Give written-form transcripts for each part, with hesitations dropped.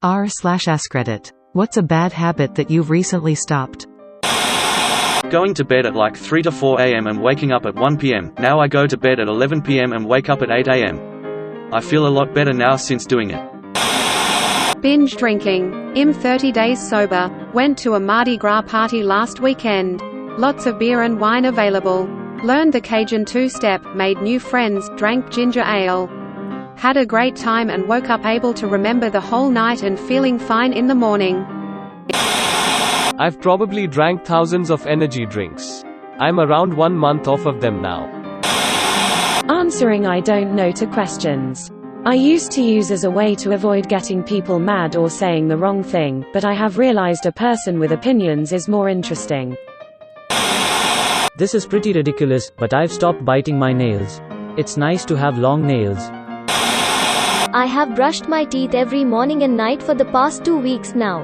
r/AskReddit. What's a bad habit that you've recently stopped? Going to bed at like 3 to 4 am and waking up at 1 pm. Now I go to bed at 11 pm and wake up at 8 am. I feel a lot better now since doing it. Binge drinking. I'm 30 days sober. Went to a Mardi Gras party last weekend. Lots of beer and wine available. Learned the Cajun two-step, made new friends, drank ginger ale. Had a great time and woke up able to remember the whole night and feeling fine in the morning. I've probably drank thousands of energy drinks. I'm around 1 month off of them now. Answering I don't know to questions. I used to use as a way to avoid getting people mad or saying the wrong thing, but I have realized a person with opinions is more interesting. This is pretty ridiculous, but I've stopped biting my nails. It's nice to have long nails. I have brushed my teeth every morning and night for the past 2 weeks now.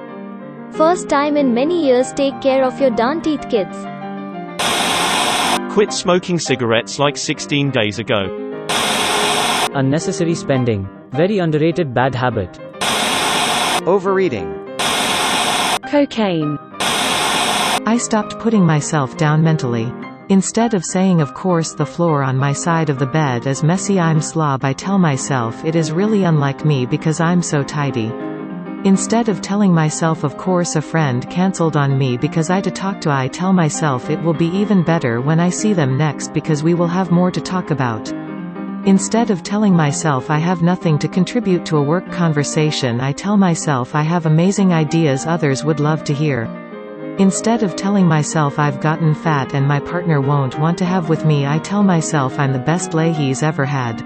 First time in many years. Take care of your darn teeth, kids. Quit smoking cigarettes like 16 days ago. Unnecessary spending. Very underrated bad habit. Overeating. Cocaine. I stopped putting myself down mentally. Instead of saying of course the floor on my side of the bed is messy, I'm slob, I tell myself it is really unlike me because I'm so tidy. Instead of telling myself of course a friend cancelled on me because I to talk to, I tell myself it will be even better when I see them next because we will have more to talk about. Instead of telling myself I have nothing to contribute to a work conversation, I tell myself I have amazing ideas others would love to hear. Instead of telling myself I've gotten fat and my partner won't want to have with me, I tell myself I'm the best lay he's ever had.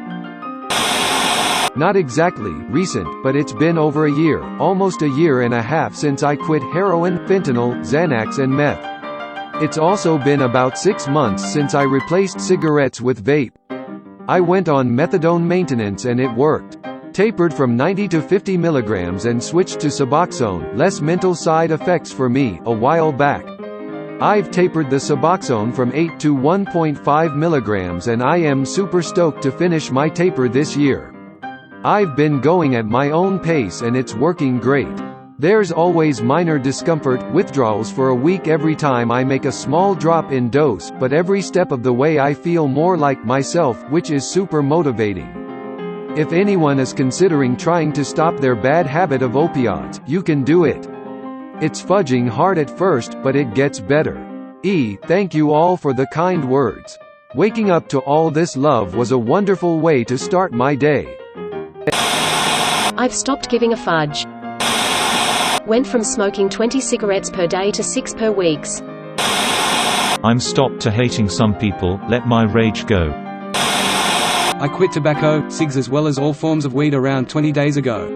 Not exactly recent, but it's been over a year, almost a year and a half since I quit heroin, fentanyl, Xanax and meth. It's also been about 6 months since I replaced cigarettes with vape. I went on methadone maintenance and it worked. Tapered from 90 to 50 milligrams and switched to Suboxone, less mental side effects for me, a while back. I've tapered the Suboxone from 8 to 1.5 milligrams and I am super stoked to finish my taper this year. I've been going at my own pace and it's working great. There's always minor discomfort, withdrawals for a week every time I make a small drop in dose, but every step of the way I feel more like myself, which is super motivating. If anyone is considering trying to stop their bad habit of opioids, you can do it. It's fudging hard at first, but it gets better. Thank you all for the kind words. Waking up to all this love was a wonderful way to start my day. I've stopped giving a fudge. Went from smoking 20 cigarettes per day to 6 per weeks. I'm stopped to hating some people, let my rage go. I quit tobacco, cigs as well as all forms of weed around 20 days ago.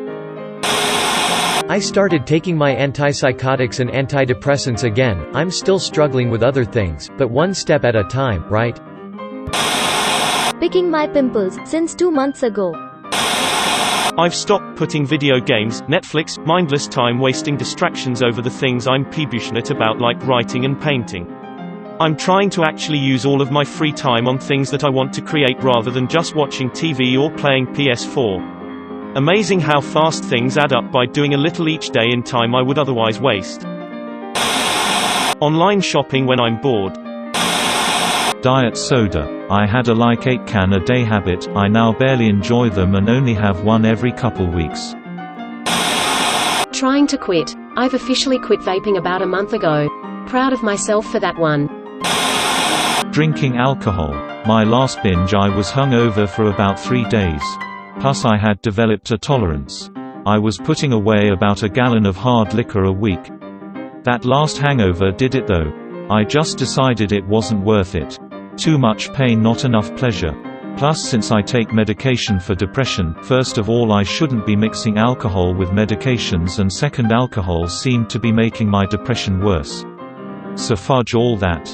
I started taking my antipsychotics and antidepressants again. I'm still struggling with other things, but one step at a time, right? Picking my pimples, since 2 months ago. I've stopped putting video games, Netflix, mindless time-wasting distractions over the things I'm passionate about like writing and painting. I'm trying to actually use all of my free time on things that I want to create rather than just watching TV or playing PS4. Amazing how fast things add up by doing a little each day in time I would otherwise waste. Online shopping when I'm bored. Diet soda. I had a like 8 can a day habit, I now barely enjoy them and only have one every couple weeks. Trying to quit. I've officially quit vaping about a month ago. Proud of myself for that one. Drinking alcohol. My last binge I was hungover for about 3 days. Plus I had developed a tolerance. I was putting away about a gallon of hard liquor a week. That last hangover did it though. I just decided it wasn't worth it. Too much pain, not enough pleasure. Plus since I take medication for depression, first of all I shouldn't be mixing alcohol with medications and second alcohol seemed to be making my depression worse. So fudge all that.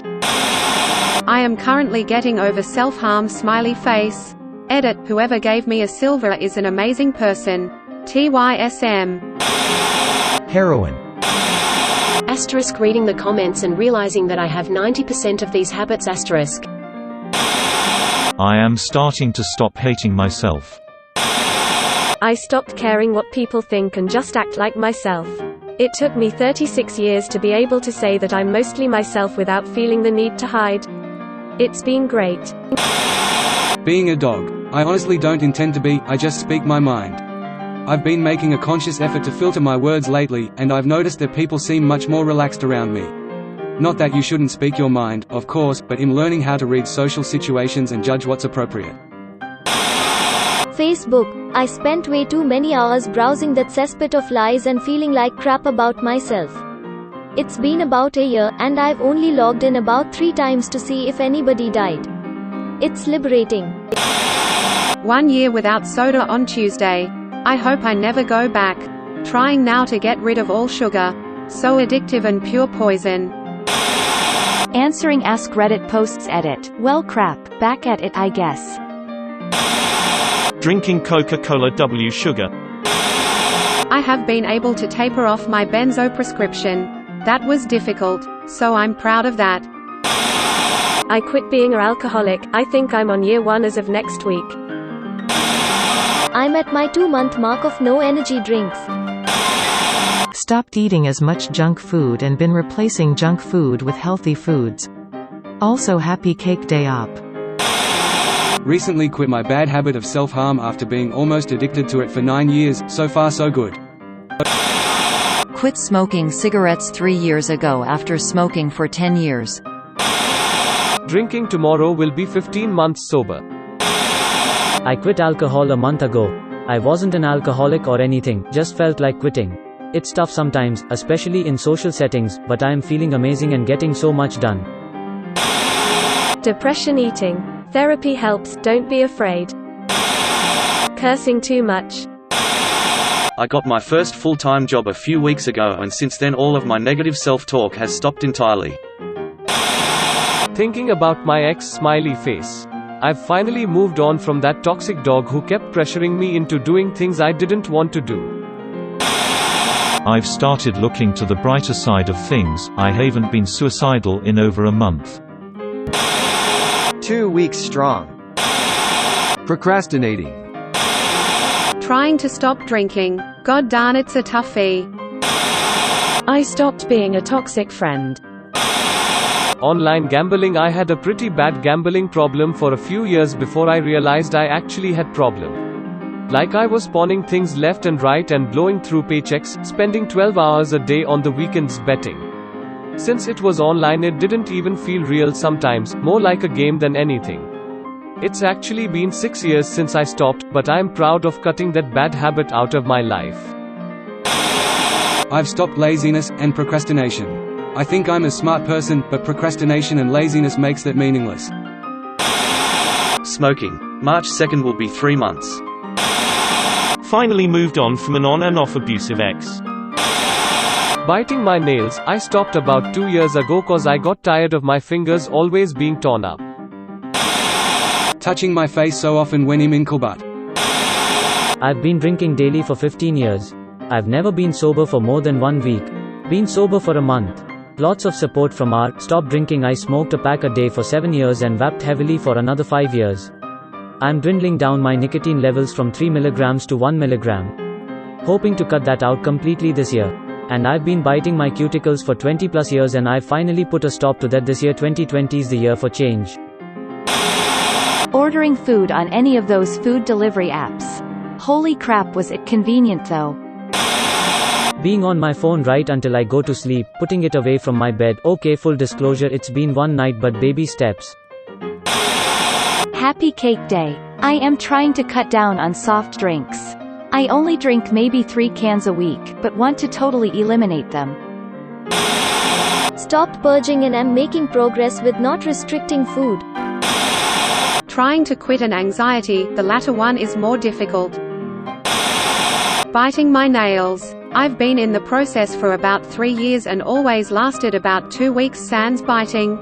I am currently getting over self-harm smiley face. Edit, whoever gave me a silver is an amazing person. TYSM. Heroin. Asterisk reading the comments and realizing that I have 90% of these habits asterisk. I am starting to stop hating myself. I stopped caring what people think and just act like myself. It took me 36 years to be able to say that I'm mostly myself without feeling the need to hide. It's been great. Being a dog. I honestly don't intend to be, I just speak my mind. I've been making a conscious effort to filter my words lately, and I've noticed that people seem much more relaxed around me. Not that you shouldn't speak your mind, of course, but in learning how to read social situations and judge what's appropriate. Facebook. I spent way too many hours browsing that cesspit of lies and feeling like crap about myself. It's been about a year, and I've only logged in about 3 times to see if anybody died. It's liberating. 1 year without soda on Tuesday. I hope I never go back. Trying now to get rid of all sugar. So addictive and pure poison. Answering AskReddit posts edit. Well crap, back at it I guess. Drinking Coca-Cola W sugar. I have been able to taper off my benzo prescription. That was difficult, so I'm proud of that. I quit being an alcoholic. I think I'm on year 1 as of next week. I'm at my 2-month mark of no energy drinks. Stopped eating as much junk food and been replacing junk food with healthy foods. Also happy cake day up. Recently quit my bad habit of self-harm after being almost addicted to it for 9 years, so far so good. Quit smoking cigarettes 3 years ago after smoking for 10 years. Drinking tomorrow will be 15 months sober. I quit alcohol a month ago. I wasn't an alcoholic or anything, just felt like quitting. It's tough sometimes, especially in social settings, but I am feeling amazing and getting so much done. Depression eating. Therapy helps, don't be afraid. Cursing too much. I got my first full-time job a few weeks ago, and since then all of my negative self-talk has stopped entirely. Thinking about my ex smiley face. I've finally moved on from that toxic dog who kept pressuring me into doing things I didn't want to do. I've started looking to the brighter side of things. I haven't been suicidal in over a month. 2 weeks strong. Procrastinating. Trying to stop drinking. God darn, it's a toughie. I stopped being a toxic friend. Online gambling. I had a pretty bad gambling problem for a few years before I realized I actually had problem. Like I was pawning things left and right and blowing through paychecks, spending 12 hours a day on the weekends betting. Since it was online, it didn't even feel real sometimes, more like a game than anything. It's actually been 6 years since I stopped, but I'm proud of cutting that bad habit out of my life. I've stopped laziness and procrastination. I think I'm a smart person, but procrastination and laziness makes that meaningless. Smoking. March 2nd will be 3 months. Finally moved on from an on and off abusive ex. Biting my nails. I stopped about 2 years ago cause I got tired of my fingers always being torn up. Touching my face so often when I'm in Kulbat. I've been drinking daily for 15 years. I've never been sober for more than 1 week. Been sober for a month. Lots of support from our stop drinking. I smoked a pack a day for 7 years and vaped heavily for another 5 years. I'm dwindling down my nicotine levels from 3 mg to 1 mg. Hoping to cut that out completely this year. And I've been biting my cuticles for 20 plus years, and I finally put a stop to that this year. 2020 is the year for change. Ordering food on any of those food delivery apps. Holy crap, was it convenient though. Being on my phone right until I go to sleep, putting it away from my bed. Okay, full disclosure, it's been 1 night, but baby steps. Happy cake day. I am trying to cut down on soft drinks. I only drink maybe 3 cans a week, but want to totally eliminate them. Stopped purging and am making progress with not restricting food. Trying to quit an anxiety, the latter one is more difficult. Biting my nails. I've been in the process for about 3 years and always lasted about 2 weeks sans biting.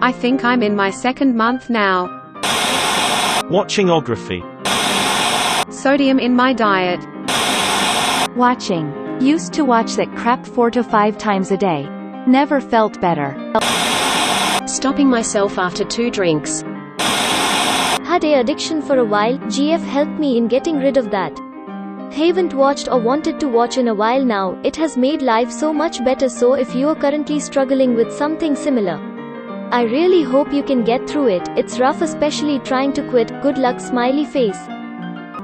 I think I'm in my 2nd month now. Watchingography. Sodium in my diet. Watching. Used to watch that crap 4 to 5 times a day. Never felt better. Stopping myself after 2 drinks. Had a addiction for a while. GF helped me in getting rid of that. Haven't watched or wanted to watch in a while now. It has made life so much better. So if you are currently struggling with something similar, I really hope you can get through it. It's rough, especially trying to quit. Good luck, smiley face.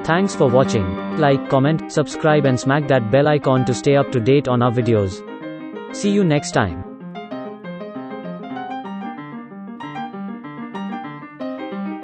Thanks for watching. Like, comment, subscribe and smack that bell icon to stay up to date on our videos. See you next time.